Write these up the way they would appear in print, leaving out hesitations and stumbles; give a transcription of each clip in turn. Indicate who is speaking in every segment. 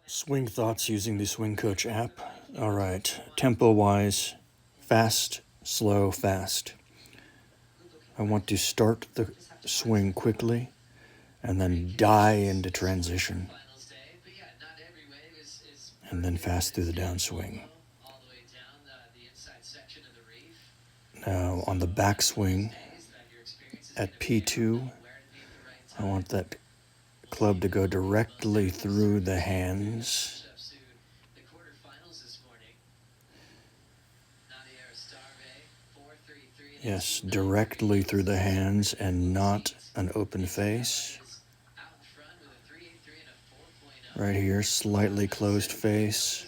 Speaker 1: Swing thoughts using the Swing Coach app. All right, tempo-wise, fast, slow, fast. I want to start the swing quickly and then die into transition and then fast through the downswing. Now on the backswing at P2, I want that club to go directly through the hands. Yes, directly through the hands and not an open face. Right here, slightly closed face.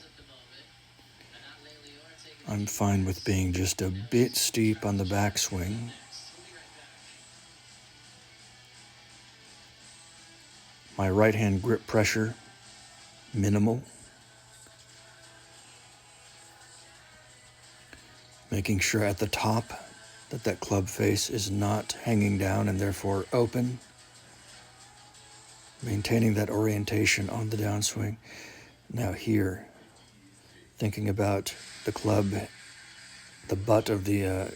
Speaker 1: I'm fine with being just a bit steep on the backswing. My right hand grip pressure, minimal. Making sure at the top that club face is not hanging down and therefore open. Maintaining that orientation on the downswing. Now here, thinking about the club, the butt of the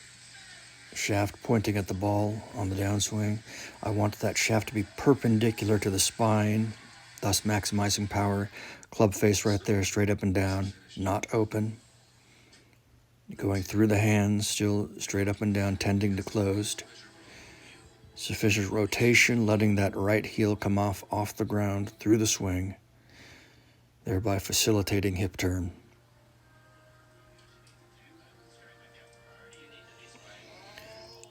Speaker 1: shaft pointing at the ball on the downswing. I want that shaft to be perpendicular to the spine, thus maximizing power. Club face right there, straight up and down, not open. Going through the hands, still straight up and down, tending to closed. Sufficient rotation, letting that right heel come off the ground through the swing, thereby facilitating hip turn.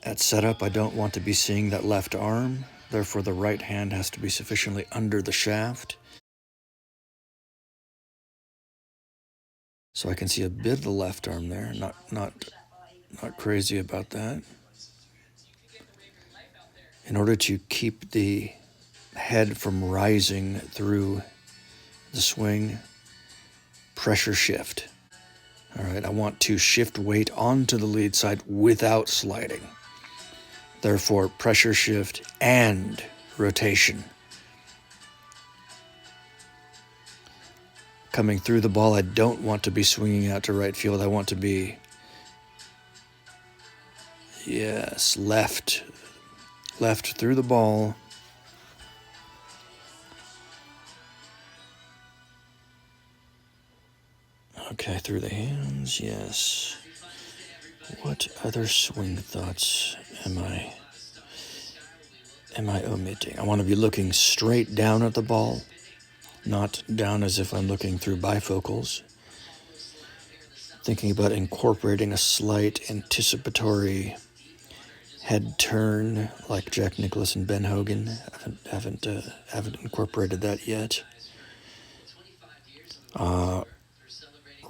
Speaker 1: At setup, I don't want to be seeing that left arm, therefore the right hand has to be sufficiently under the shaft. So I can see a bit of the left arm there, not crazy about that. In order to keep the head from rising through the swing, pressure shift. All right, I want to shift weight onto the lead side without sliding. Therefore, pressure shift and rotation. Coming through the ball, I don't want to be swinging out to right field. I want to be, yes, left through the ball. Okay, through the hands, yes. What other swing thoughts am I omitting? I want to be looking straight down at the ball, not down as if I'm looking through bifocals. Thinking about incorporating a slight anticipatory head turn like Jack Nicklaus and Ben Hogan. Haven't incorporated that yet.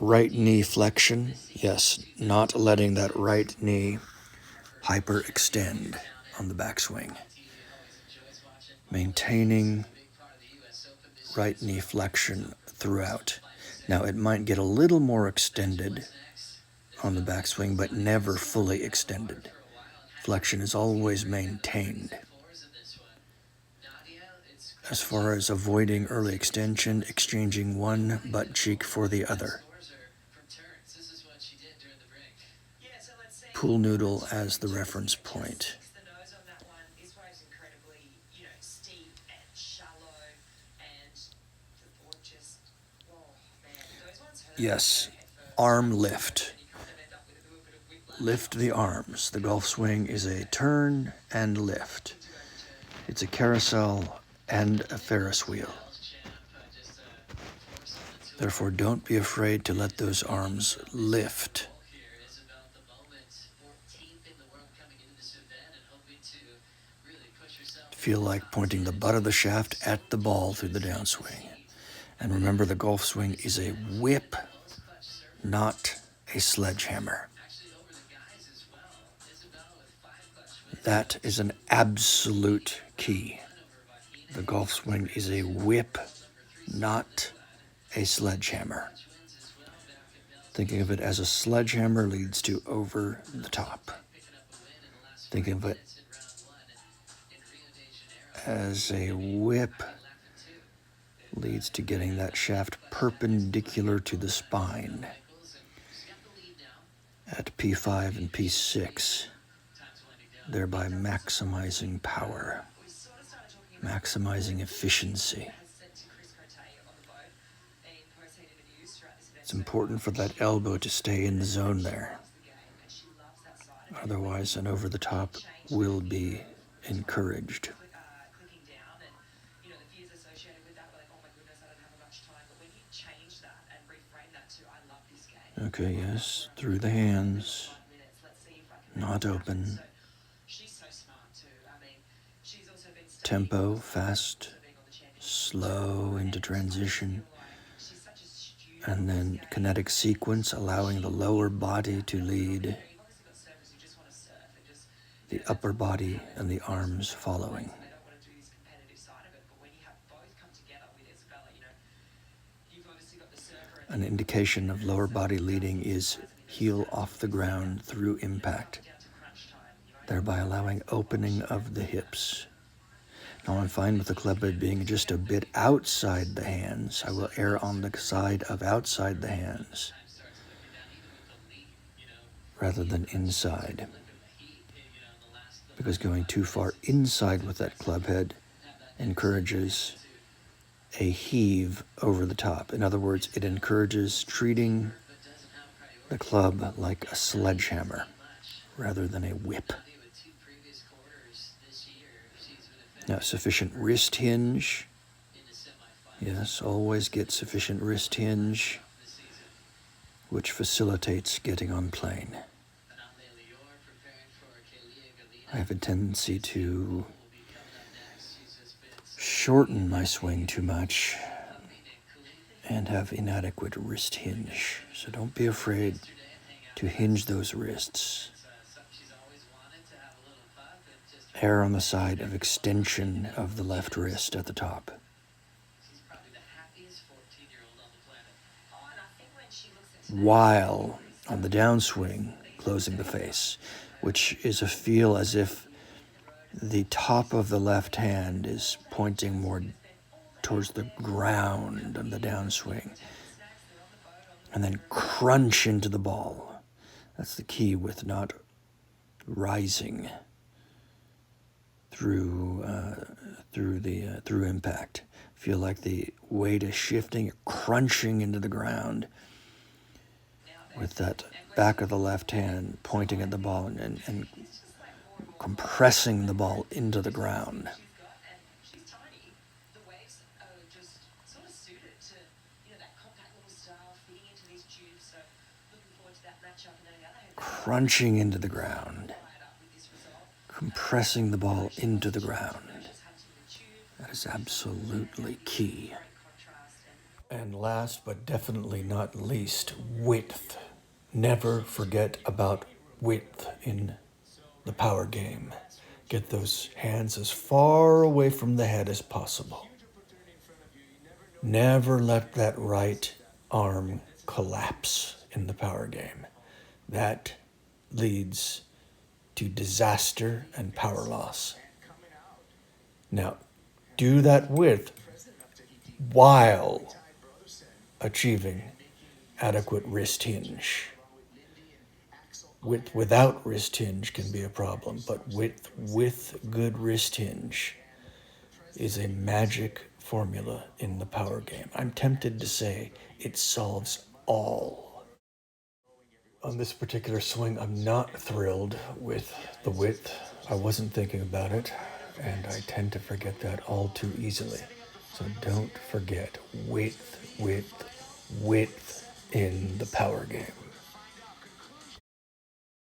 Speaker 1: Right knee flexion. Yes, not letting that right knee hyperextend on the backswing. Maintaining right knee flexion throughout. Now it might get a little more extended on the backswing, but never fully extended. Flexion is always maintained. As far as avoiding early extension, exchanging one butt cheek for the other. Pool noodle as the reference point. Yes, arm lift. Lift the arms. The golf swing is a turn and lift. It's a carousel and a Ferris wheel. Therefore, don't be afraid to let those arms lift. Feel like pointing the butt of the shaft at the ball through the downswing. And remember, the golf swing is a whip, not a sledgehammer. That is an absolute key. The golf swing is a whip, not a sledgehammer. Thinking of it as a sledgehammer leads to over the top. Thinking of it as a whip leads to getting that shaft perpendicular to the spine at P5 and P6, thereby maximizing power, maximizing efficiency. It's important for that elbow to stay in the zone there. Otherwise, an over-the-top will be encouraged. Okay, yes, through the hands, not open. Tempo, fast, slow into transition, and then kinetic sequence, allowing the lower body to lead, the upper body and the arms following. An indication of lower body leading is heel off the ground through impact, thereby allowing opening of the hips. Now I'm fine with the club head being just a bit outside the hands. I will err on the side of outside the hands rather than inside, because going too far inside with that club head encourages a heave over the top. In other words, it encourages treating the club like a sledgehammer rather than a whip. Now, sufficient wrist hinge. Yes, always get sufficient wrist hinge, which facilitates getting on plane. I have a tendency to shorten my swing too much and have inadequate wrist hinge. So don't be afraid to hinge those wrists. Err on the side of extension of the left wrist at the top. While on the downswing, closing the face, which is a feel as if the top of the left hand is pointing more towards the ground of the downswing, and then crunch into the ball. That's the key with not rising through impact. Feel like the weight is shifting, crunching into the ground with that back of the left hand pointing at the ball and compressing the ball into the ground. Crunching into the ground, compressing the ball into the ground. That is absolutely key. And last but definitely not least, width. Never forget about width in the power game. Get those hands as far away from the head as possible. Never let that right arm collapse in the power game. That leads to disaster and power loss. Now, do that width while achieving adequate wrist hinge. Width without wrist hinge can be a problem, but width with good wrist hinge is a magic formula in the power game. I'm tempted to say it solves all. On this particular swing, I'm not thrilled with the width. I wasn't thinking about it, and I tend to forget that all too easily. So don't forget width in the power game.